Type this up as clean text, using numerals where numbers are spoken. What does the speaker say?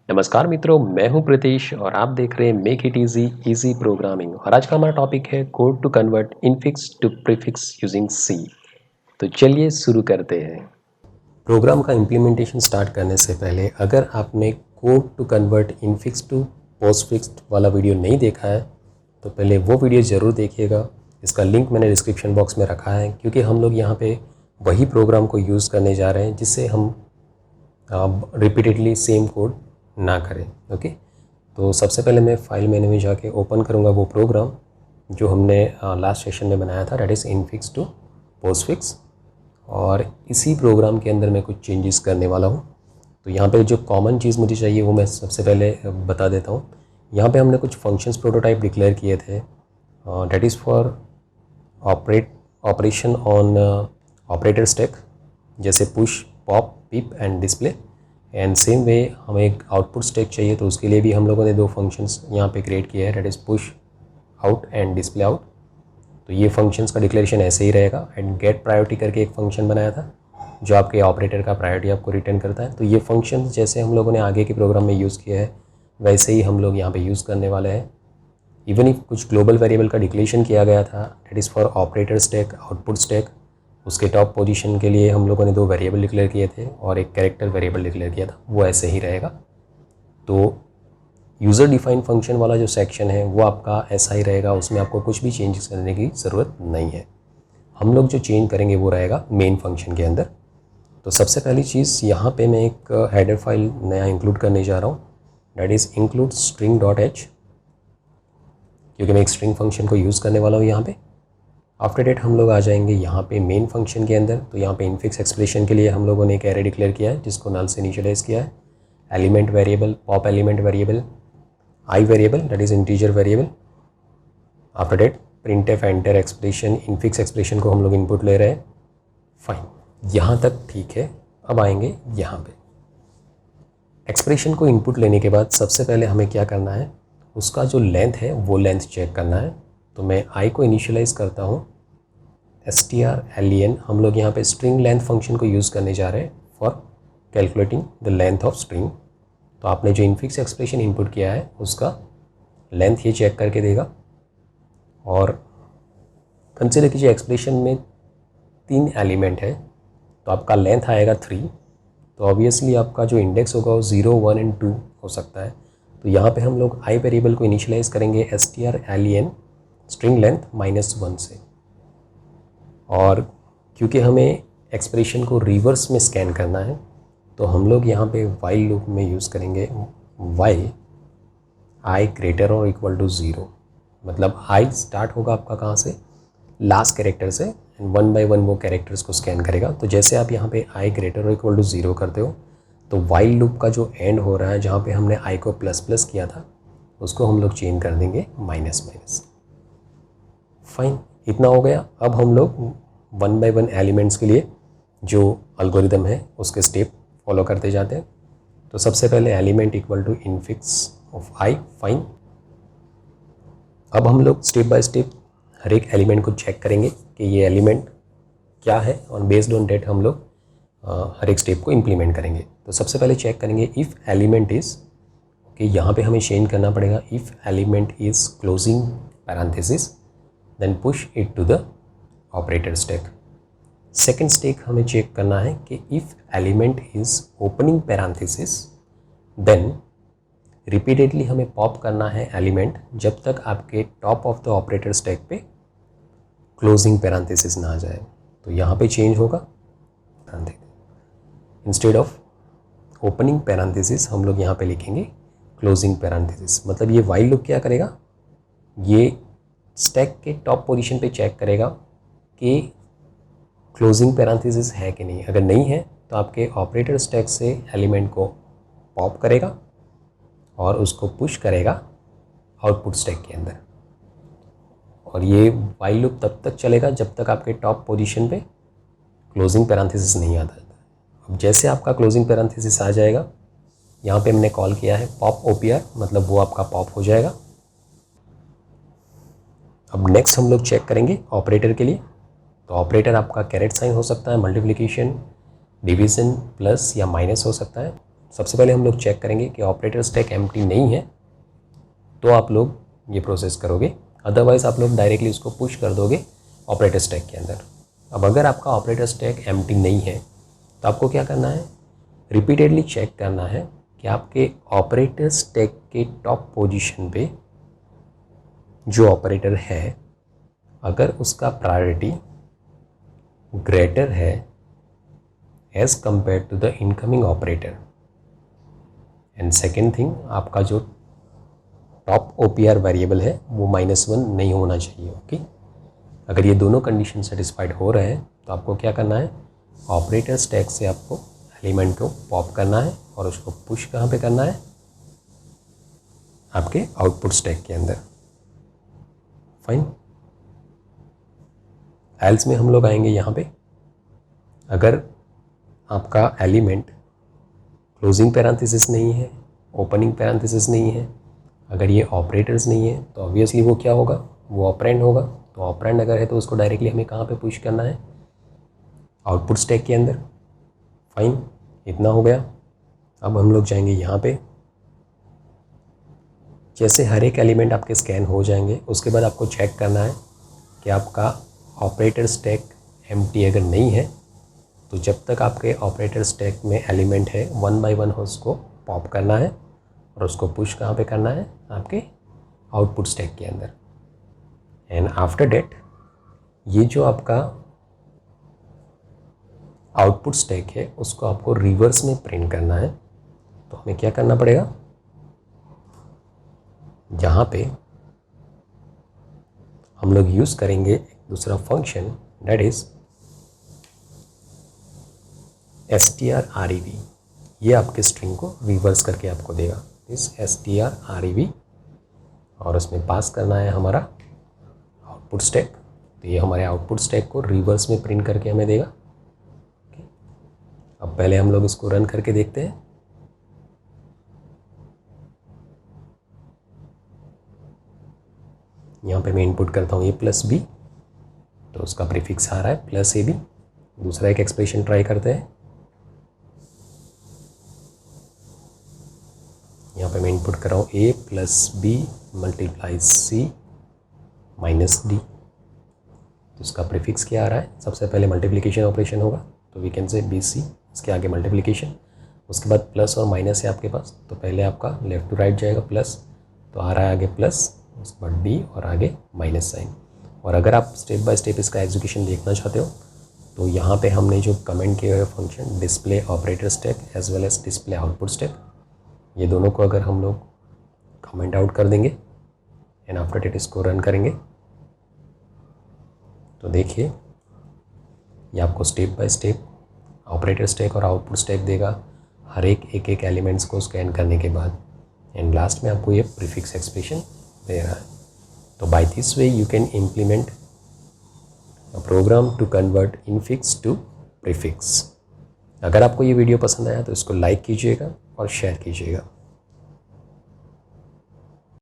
नमस्कार मित्रों, मैं हूं प्रीतिश और आप देख रहे हैं make it easy easy programming. और आज का हमारा टॉपिक है code to convert infix to prefix using C. तो चलिए शुरू करते हैं। प्रोग्राम का इम्प्लीमेंटेशन स्टार्ट करने से पहले अगर आपने code to convert infix to postfix वाला वीडियो नहीं देखा है तो पहले वो वीडियो ज़रूर देखिएगा। इसका लिंक मैंने डिस्क्रिप्शन बॉक्स में रखा है, क्योंकि हम लोग यहाँ पे वही प्रोग्राम को यूज़ करने जा रहे हैं जिससे हम रिपीटेडली सेम कोड ना करें। ओके, तो सबसे पहले मैं फाइल मेन्यू में जाके ओपन करूँगा वो प्रोग्राम जो हमने लास्ट सेशन में बनाया था, that is infix to postfix. और इसी प्रोग्राम के अंदर मैं कुछ चेंजेस करने वाला हूँ। तो यहाँ पे जो कॉमन चीज़ मुझे चाहिए वो मैं सबसे पहले बता देता हूँ। यहाँ पे हमने कुछ फंक्शंस प्रोटोटाइप डिक्लेयर किए थे, that is for operation on operator stack, जैसे push, pop, peep and display. And same way हमें एक आउटपुट स्टैक चाहिए, तो उसके लिए भी हम लोगों ने दो फंक्शंस यहाँ पे क्रिएट किया है, that is push out and display out. तो ये फंक्शंस का डिक्लेरेशन ऐसे ही रहेगा। एंड गेट प्रायोरिटी करके एक फंक्शन बनाया था जो आपके ऑपरेटर का प्रायोरिटी आपको रिटर्न करता है। तो ये फंक्शन जैसे हम लोगों ने आगे के प्रोग्राम में यूज़ किया है वैसे ही हम लोग यहाँ पे यूज़ करने वाले हैं। इवन इफ कुछ ग्लोबल वेरिएबल का डिक्लेरेशन किया गया था, that is for operator stack, output stack, उसके टॉप पोजीशन के लिए हम लोगों ने दो वेरिएबल डिक्लेयर किए थे और एक कैरेक्टर वेरिएबल डिक्लेयर किया था, वो ऐसे ही रहेगा। तो यूज़र डिफाइन फंक्शन वाला जो सेक्शन है वो आपका ऐसा ही रहेगा, उसमें आपको कुछ भी चेंजेस करने की ज़रूरत नहीं है। हम लोग जो चेंज करेंगे वो रहेगा मेन फंक्शन के अंदर। तो सबसे पहली चीज़ यहाँ पे मैं एक हेडर फाइल नया इंक्लूड करने जा रहा हूँ, डेट इज़ इंक्लूड string.h, क्योंकि मैं एक स्ट्रिंग फंक्शन को यूज़ करने वाला हूँ यहाँ पे। आफ्टर डेट हम लोग आ जाएंगे यहाँ पे मेन फंक्शन के अंदर। तो यहाँ पे इनफिक्स एक्सप्रेशन के लिए हम लोगों ने एक एरे डिक्लेयर किया है जिसको नल से इनिशियलाइज किया है। Element variable, pop element variable, i variable that is integer variable. After that printf enter expression, infix expression को हम लोग इनपुट ले रहे हैं। फाइन, यहाँ तक ठीक है। अब आएंगे यहाँ पे एक्सप्रेशन को इनपुट लेने के बाद सबसे पहले हमें क्या करना है, उसका जो लेंथ है वो लेंथ चेक करना है। तो मैं आई को इनिशियलाइज करता हूँ strlen। हम लोग यहाँ पे स्ट्रिंग लेंथ फंक्शन को यूज़ करने जा रहे हैं for calculating the length of string. तो आपने जो इनफिक्स एक्सप्रेशन इनपुट किया है उसका लेंथ ये चेक करके देगा। और कंसिडर कीजिए एक्सप्रेशन में 3 एलिमेंट है तो आपका लेंथ आएगा 3। तो ऑब्वियसली आपका जो इंडेक्स होगा वो 0, 1 एंड 2 हो सकता है। तो यहाँ पे हम लोग आई वेरिएबल को इनिशियलाइज करेंगे strlen स्ट्रिंग लेंथ -1 से। और क्योंकि हमें एक्सप्रेशन को रिवर्स में स्कैन करना है तो हम लोग यहाँ पे वाइल लूप में यूज़ करेंगे वाइल आई ग्रेटर और इक्वल टू 0। मतलब आई स्टार्ट होगा आपका कहाँ से, लास्ट कैरेक्टर से, एंड 1 बाय 1 वो कैरेक्टर्स को स्कैन करेगा। तो जैसे आप यहाँ पे आई ग्रेटर और इक्वल टू 0 करते हो तो वाइल लूप का जो एंड हो रहा है जहाँ पे हमने आई को प्लस किया था उसको हम लोग चेंज कर देंगे माइनस। फाइन, इतना हो गया। अब हम लोग 1 बाय 1 एलिमेंट्स के लिए जो अल्गोरिदम है उसके स्टेप फॉलो करते जाते हैं। तो सबसे पहले element equal to infix of i. Fine, अब हम लोग स्टेप बाय स्टेप हर एक एलिमेंट को चेक करेंगे कि ये एलिमेंट क्या है और बेस्ड ऑन डेट हम लोग हर एक स्टेप को इम्प्लीमेंट करेंगे। तो सबसे पहले चेक करेंगे इफ़ एलिमेंट इज़, कि यहाँ पे हमें चेंज करना पड़ेगा, if element is closing parenthesis then push it to the operator stack. Second step हमें चेक करना है कि if element is opening parenthesis then repeatedly हमें पॉप करना है एलिमेंट जब तक आपके top of the operator stack पे क्लोजिंग पैरेंथेसिस ना आ जाए। तो यहाँ पे चेंज होगा, इंस्टेड ऑफ ओपनिंग पैरेंथेसिस हम लोग यहाँ पे लिखेंगे क्लोजिंग पैरेंथेसिस। मतलब ये वाइल लूप क्या करेगा, ये स्टैक के टॉप पोजीशन पे चेक करेगा कि क्लोजिंग पैरेंथेसिस है कि नहीं। अगर नहीं है तो आपके ऑपरेटर स्टैक से एलिमेंट को पॉप करेगा और उसको पुश करेगा आउटपुट स्टैक के अंदर। और ये वाइल लूप तब तक चलेगा जब तक आपके टॉप पोजीशन पे क्लोजिंग पैरेंथेसिस नहीं आता। अब जैसे आपका क्लोजिंग पैरेंथेसिस आ जाएगा, यहाँ पे हमने कॉल किया है पॉप ओपीआर, मतलब वो आपका पॉप हो जाएगा। अब नेक्स्ट हम लोग चेक करेंगे ऑपरेटर के लिए। तो ऑपरेटर आपका कैरेट साइन हो सकता है, मल्टीप्लिकेशन, डिवीज़न, प्लस या माइनस हो सकता है। सबसे पहले हम लोग चेक करेंगे कि ऑपरेटर स्टैक एम्प्टी नहीं है तो आप लोग ये प्रोसेस करोगे, अदरवाइज़ आप लोग डायरेक्टली उसको पुश कर दोगे ऑपरेटर स्टैक के अंदर। अब अगर आपका ऑपरेटर स्टैक एम्प्टी नहीं है तो आपको क्या करना है, रिपीटेडली चेक करना है कि आपके ऑपरेटर स्टैक के टॉप पोजीशन पे जो ऑपरेटर है अगर उसका प्रायोरिटी ग्रेटर है as compare to the incoming operator. And second thing, आपका जो टॉप OPR वेरिएबल है वो -1 नहीं होना चाहिए। ओके, अगर ये दोनों कंडीशन सेटिस्फाइड हो रहे हैं तो आपको क्या करना है, ऑपरेटर स्टैक से आपको एलिमेंट को पॉप करना है और उसको पुश कहाँ पे करना है, आपके आउटपुट स्टैक के अंदर। फाइन, एल्स में हम लोग आएंगे यहाँ पे, अगर आपका एलिमेंट क्लोजिंग पैरेंथेसिस नहीं है, ओपनिंग पैरेंथेसिस नहीं है, अगर ये ऑपरेटर्स नहीं है तो ऑब्वियसली वो क्या होगा, वो ऑपरेंड होगा। तो ऑपरेंड अगर है तो उसको डायरेक्टली हमें कहाँ पे पुश करना है, आउटपुट स्टैक के अंदर। फाइन, इतना हो गया। अब हम लोग जाएंगे यहाँ पे, जैसे हर एक एलिमेंट आपके स्कैन हो जाएंगे उसके बाद आपको चेक करना है कि आपका ऑपरेटर स्टैक एम्प्टी अगर नहीं है तो जब तक आपके ऑपरेटर स्टैक में एलिमेंट है 1 बाय 1 उसको पॉप करना है और उसको पुश कहाँ पे करना है, आपके आउटपुट स्टैक के अंदर। एंड आफ्टर डेट ये जो आपका आउटपुट स्टैक है उसको आपको रिवर्स में प्रिंट करना है। तो हमें क्या करना पड़ेगा, जहाँ पे हम लोग यूज़ करेंगे एक दूसरा फंक्शन, दैट इज़ strrev। ये आपके स्ट्रिंग को रिवर्स करके आपको देगा, इस strrev, और उसमें पास करना है हमारा आउटपुट स्टैक। तो ये हमारे आउटपुट स्टैक को रिवर्स में प्रिंट करके हमें देगा। अब पहले हम लोग इसको रन करके देखते हैं। यहाँ पे मैं इनपुट करता हूँ a+b, तो उसका प्रीफिक्स आ रहा है +ab। दूसरा एक एक्सप्रेशन ट्राई करते हैं। यहाँ पे मैं इनपुट कर रहा हूँ a+b × c -d। तो इसका प्रीफिक्स क्या आ रहा है, सबसे पहले मल्टीप्लिकेशन ऑपरेशन होगा तो वी कैन से bc, इसके आगे मल्टीप्लिकेशन, उसके बाद प्लस और माइनस है आपके पास, तो पहले आपका लेफ़्ट टू राइट जाएगा प्लस, तो आ रहा है आगे प्लस, उसके बाद d और आगे माइनस साइन। और अगर आप स्टेप बाय स्टेप इसका एग्जीक्यूशन देखना चाहते हो तो यहाँ पे हमने जो कमेंट किए हुए function display operator stack as well as display output stack, ये दोनों को अगर हम लोग कमेंट आउट कर देंगे एंड आफ्टर डेट इसको रन करेंगे तो देखिए ये आपको step by step operator stack और आउटपुट स्टैक देगा हर एक एलिमेंट्स को स्कैन करने के बाद, एंड लास्ट में आपको ये प्रीफिक्स एक्सप्रेशन दे रहा है। तो by this way you can implement a program to convert infix to prefix. अगर आपको ये वीडियो पसंद आया तो इसको लाइक कीजिएगा और शेयर कीजिएगा।